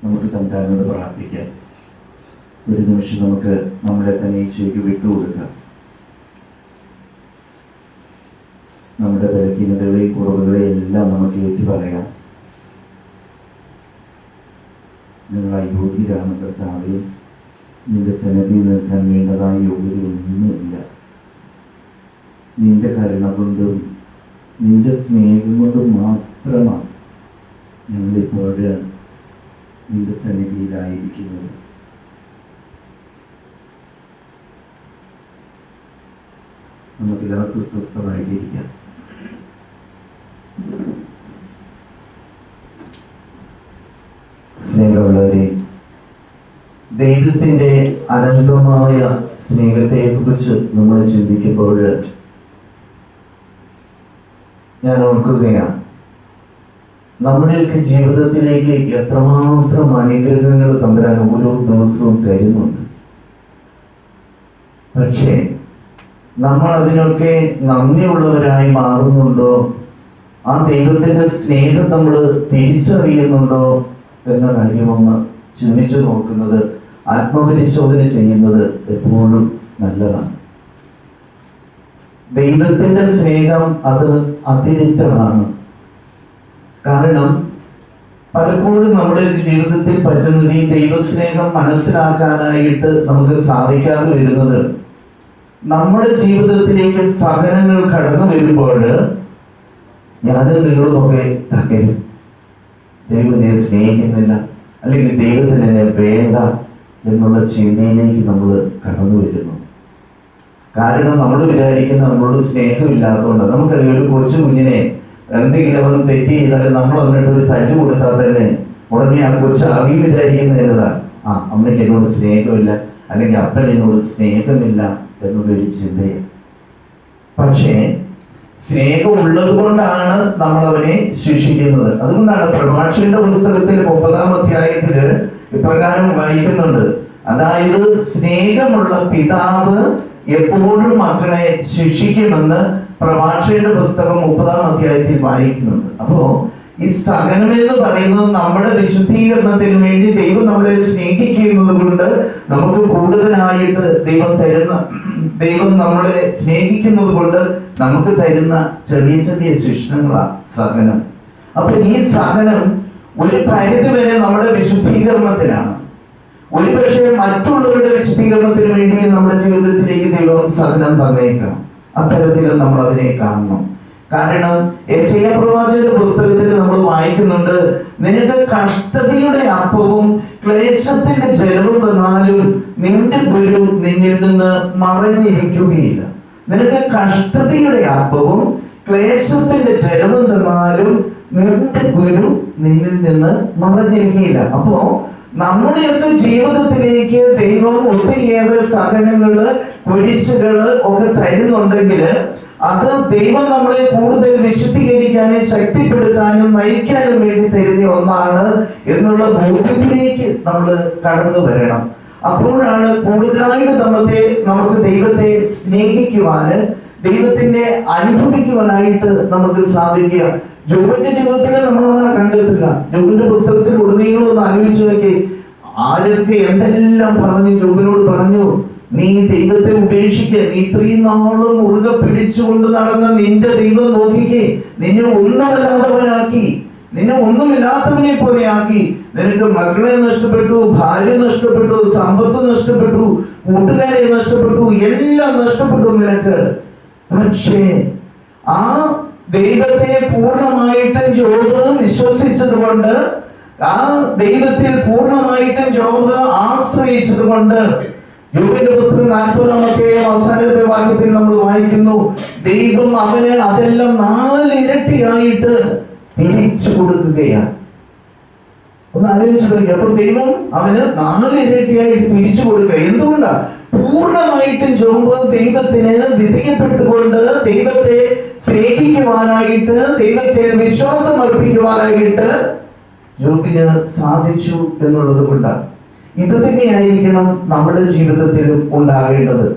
നമുക്ക് തമ്പുരാനോട് പ്രാർത്ഥിക്കാം. ഒരു നിമിഷം നമുക്ക് നമ്മളെ തന്നെ ഈശോയ്ക്ക് വിട്ടുകൊടുക്കാം. നമ്മുടെ ബലഹീനതകളെയും കുറവുകളെയും എല്ലാം നമുക്ക് ഏറ്റു പറയാം. നിങ്ങൾ അയോഗ്യരാണ് കർത്താവേ, നിന്റെ സന്നിധിയിൽ നിൽക്കാൻ വേണ്ടതായ യോഗ്യതയൊന്നുമില്ല. നിന്റെ കരുണ കൊണ്ടും നിന്റെ സ്നേഹം കൊണ്ടും മാത്രമാണ് ഞങ്ങളിപ്പോൾ നിന്റെ സന്നിധിയിലായിരിക്കുന്നത്. നമുക്കെല്ലാവർക്കും സ്വസ്ഥമായിട്ടിരിക്കാം. സ്നേഹമുള്ളവരെ, ദൈവത്തിൻ്റെ അനന്തമായ സ്നേഹത്തെക്കുറിച്ച് നമ്മൾ ചിന്തിക്കുമ്പോൾ ഞാൻ ഓർക്കുകയാണ്, നമ്മുടെയൊക്കെ ജീവിതത്തിലേക്ക് എത്രമാത്രം അനുഗ്രഹങ്ങൾ തമ്പുരാൻ ഓരോ ദിവസവും തരുന്നുണ്ട്. പക്ഷേ നമ്മൾ അതിനൊക്കെ നന്ദിയുള്ളവരായി മാറുന്നുണ്ടോ? ആ ദൈവത്തിൻ്റെ സ്നേഹം നമ്മൾ തിരിച്ചറിയുന്നുണ്ടോ എന്ന കാര്യമൊന്ന് ചിന്തിച്ചു നോക്കുന്നത്, ആത്മപരിശോധന ചെയ്യുന്നത് എപ്പോഴും നല്ലതാണ്. ദൈവത്തിൻ്റെ സ്നേഹം അത് അതിരിക്തമാണ്. കാരണം പലപ്പോഴും നമ്മുടെ ജീവിതത്തിൽ പറ്റുന്നത് ഈ ദൈവസ്നേഹം മനസ്സിലാക്കാനായിട്ട് നമുക്ക് സാധിക്കാതെ വരുന്നത്, നമ്മുടെ ജീവിതത്തിലേക്ക് സഹനങ്ങൾ കടന്നു വരുമ്പോൾ ഞാനും നിങ്ങളുമൊക്കെ തകരും. ദൈവം എന്നെ സ്നേഹിക്കുന്നില്ല, അല്ലെങ്കിൽ ദൈവത്തിന് എന്നെ വേണ്ട എന്നുള്ള ചിന്തയിലേക്ക് നമ്മൾ കടന്നു വരുന്നു. കാരണം നമ്മൾ വിചാരിക്കുന്ന നമ്മളോട് സ്നേഹമില്ലാത്തതുകൊണ്ട്. നമുക്കറിയാം, ഒരു കൊച്ചു കുഞ്ഞിനെ എന്തെങ്കിലും അവൻ തെറ്റ് ചെയ്താൽ നമ്മൾ അവനോട് ഒരു തല്ല് കൊടുത്താൽ തന്നെ ഉടനെ ആ കൊച്ചു ആദ്യം വിചാരിക്കുന്നത് എന്നതാ, അമ്മയ്ക്ക് എന്നോട് സ്നേഹമില്ല, അല്ലെങ്കിൽ അപ്പൻ എന്നോട് സ്നേഹമില്ല എന്നുള്ളൊരു ചിന്തയാണ്. പക്ഷേ സ്നേഹമുള്ളത് കൊണ്ടാണ് നമ്മൾ അവനെ ശിക്ഷിക്കുന്നത്. അതുകൊണ്ടാണ് പ്രഭാഷകന്റെ പുസ്തകത്തിൽ 30-ാം അധ്യായത്തില് ഇപ്രകാരം വായിക്കുന്നുണ്ട്. അതായത് സ്നേഹമുള്ള പിതാവ് എപ്പോഴും മക്കളെ ശിക്ഷിക്കുമെന്ന് പ്രഭാഷകന്റെ പുസ്തകം 30-ാം അധ്യായത്തിൽ വായിക്കുന്നുണ്ട്. അപ്പോ ഈ സഹനം എന്ന് പറയുന്നത് നമ്മുടെ വിശുദ്ധീകരണത്തിന് വേണ്ടി ദൈവം നമ്മളെ സ്നേഹിക്കുന്നത് കൊണ്ട് നമുക്ക് കൂടുതലായിട്ട് ദൈവം നമ്മളെ സ്നേഹിക്കുന്നത് കൊണ്ട് നമുക്ക് തരുന്ന ചെറിയ ചെറിയ ശിക്ഷണങ്ങളാണ് സഹനം. അപ്പൊ ഈ സഹനം ഒരു പരിധി വരെ നമ്മുടെ വിശുദ്ധീകരണത്തിനാണ്. ഒരുപക്ഷെ മറ്റുള്ളവരുടെ വിശുദ്ധീകരണത്തിന് വേണ്ടി നമ്മുടെ ജീവിതത്തിലേക്ക് ദൈവം സഹനം തന്നേക്കാം. അത്തരത്തിൽ നമ്മൾ അതിനെ കാണണം. കാരണം യെശയ്യാ പ്രവാചകന്റെ പുസ്തകത്തിൽ നമ്മൾ വായിക്കുന്നുണ്ട്, നിനക്ക് കഷ്ടതയുടെ അപ്പവും ക്ലേശത്തിന്റെ ജലവും തന്നാലും നിന്റെ ഗുരു നിന്നിൽ നിന്ന് മറഞ്ഞിരിക്കുകയില്ല. നിനക്ക് കഷ്ടതയുടെ അപ്പവും ക്ലേശത്തിന്റെ ജലവും തന്നാലും നിന്റെ ഗുരു നിന്നിൽ നിന്ന് മറഞ്ഞിരിക്കുകയില്ല. അപ്പോ നമ്മുടെയൊക്കെ ജീവിതത്തിലേക്ക് ദൈവം ഒത്തിരിയേറെ സഹനങ്ങള്, കുരിശുകള് ഒക്കെ തരുന്നുണ്ടെങ്കിൽ അത് ദൈവം നമ്മളെ കൂടുതൽ വിശുദ്ധീകരിക്കാനും ശക്തിപ്പെടുത്താനും നയിക്കാനും വേണ്ടി തരുന്ന ഒന്നാണ് എന്നുള്ള ബോധ്യത്തിലേക്ക് നമ്മൾ കടന്നു വരണം. അപ്പോഴാണ് കൂടുതലായിട്ട് നമുക്ക് ദൈവത്തെ സ്നേഹിക്കുവാന്, ദൈവത്തിനെ അനുഭവിക്കുവാനായിട്ട് നമുക്ക് സാധിക്കുക. ജോബിന്റെ ജീവിതത്തിൽ നമ്മളതാണ് കണ്ടെത്തുക. ജോബിന്റെ പുസ്തകത്തിൽ ഉടനീളം ഒന്ന് ആലോചിച്ച് നോക്കി, ആരൊക്കെ എന്തെല്ലാം പറഞ്ഞു ജോബിനോട് പറഞ്ഞു, നീ ദൈവത്തെ ഉപേക്ഷിക്കുക, നീ ഇത്രയും നാളും മുറുകെ പിടിച്ചുകൊണ്ട് നടന്ന നിന്റെ ദൈവം നോക്കിക്കേ, നിന്നെ ഒന്നുമല്ലാത്തവനാക്കി, നിന്നെ ഒന്നുമില്ലാത്തവനെ പോലെ ആക്കി. നിനക്ക് മക്കളെ നഷ്ടപ്പെട്ടു, ഭാര്യ നഷ്ടപ്പെട്ടു, സമ്പത്ത് നഷ്ടപ്പെട്ടു, കൂട്ടുകാരെ നഷ്ടപ്പെട്ടു, എല്ലാം നഷ്ടപ്പെട്ടു നിനക്ക്. പക്ഷേ ആ ദൈവത്തെ പൂർണ്ണമായിട്ടും ജോബ് വിശ്വസിച്ചത് കൊണ്ട്, ആ ദൈവത്തിൽ പൂർണ്ണമായിട്ടും ജോബ് ആശ്രയിച്ചത് കൊണ്ട്, യോബിന്റെ പുസ്തകം 40-ാം അധ്യായം അവസാനത്തെ വാക്യത്തിൽ നമ്മൾ വായിക്കുന്നു, ദൈവം അവന് അതെല്ലാം 4 ഇരട്ടിയായിട്ട് തിരിച്ചു കൊടുക്കുകയാണ്. ഒന്ന് ആലോചിച്ചു നോക്കി. അപ്പൊ ദൈവം അവന് 4 ഇരട്ടിയായിട്ട് തിരിച്ചു കൊടുക്കുക. എന്തുകൊണ്ടാ? പൂർണ്ണമായിട്ടും ജോബ് ദൈവത്തിന് വിധിക്കപ്പെട്ടുകൊണ്ട് ദൈവത്തെ സ്നേഹിക്കുവാനായിട്ട്, ദൈവത്തെ വിശ്വാസം അർപ്പിക്കുവാനായിട്ട് ജോബിന് സാധിച്ചു എന്നുള്ളത് കൊണ്ടാണ്. ഇത് തന്നെയായിരിക്കണം നമ്മുടെ ജീവിതത്തിലും ഉണ്ടാകേണ്ടത്.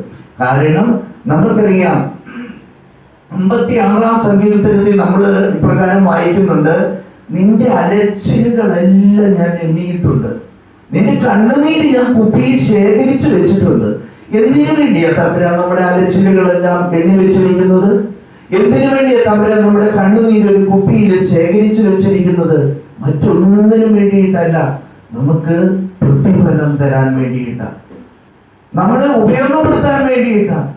കാരണം നമുക്കറിയാം, 56-ാം സങ്കീർത്തനത്തിൽ നമ്മൾ ഇപ്രകാരം വായിക്കുന്നുണ്ട്, നിന്റെ അലച്ചിലുകളെല്ലാം ഞാൻ എണ്ണിയിട്ടുണ്ട്, നിന്റെ കണ്ണുനീര് ഞാൻ കുപ്പിയിൽ ശേഖരിച്ചു വെച്ചിട്ടുണ്ട്. എന്തിനു വേണ്ടിയാ തമ്പുരാൻ നമ്മുടെ അലച്ചിലുകളെല്ലാം എണ്ണി വെച്ചിരിക്കുന്നത്? എന്തിനു വേണ്ടിയാ തമ്പുരാൻ നമ്മുടെ കണ്ണുനീര് ഒരു കുപ്പിയിൽ ശേഖരിച്ചു വെച്ചിരിക്കുന്നത്? മറ്റൊന്നിനും വേണ്ടിയിട്ടല്ല, നമുക്ക് പ്രതിഫലം തരാൻ വേണ്ടിയിട്ടാണ്, നമ്മളെ ഉപയോഗപ്പെടുത്താൻ വേണ്ടിയിട്ടാണ്,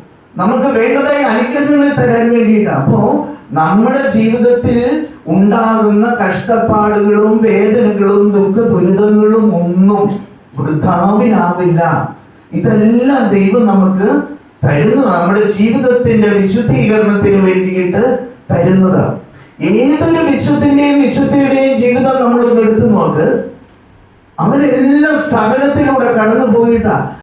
നമുക്ക് വേണ്ടതായ അനുഗ്രഹങ്ങൾ തരാൻ വേണ്ടിയിട്ടാണ്. അപ്പോ നമ്മുടെ ജീവിതത്തിൽ ഉണ്ടാകുന്ന കഷ്ടപ്പാടുകളും വേദനകളും ദുഃഖ ദുരിതങ്ങളും ഒന്നും വൃഥാവിനാവില്ല. ഇതെല്ലാം ദൈവം നമുക്ക് തരുന്നതാണ്, നമ്മുടെ ജീവിതത്തിന്റെ വിശുദ്ധീകരണത്തിന് വേണ്ടിയിട്ട് തരുന്നതാണ്. ഏതൊരു വിശുദ്ധിന്റെയും വിശുദ്ധിയുടെയും ജീവിതം നമ്മളൊന്ന് എടുത്തു നോക്ക്. അവരെല്ലാം സകലത്തിലൂടെ കടന്നു പോയിട്ടാ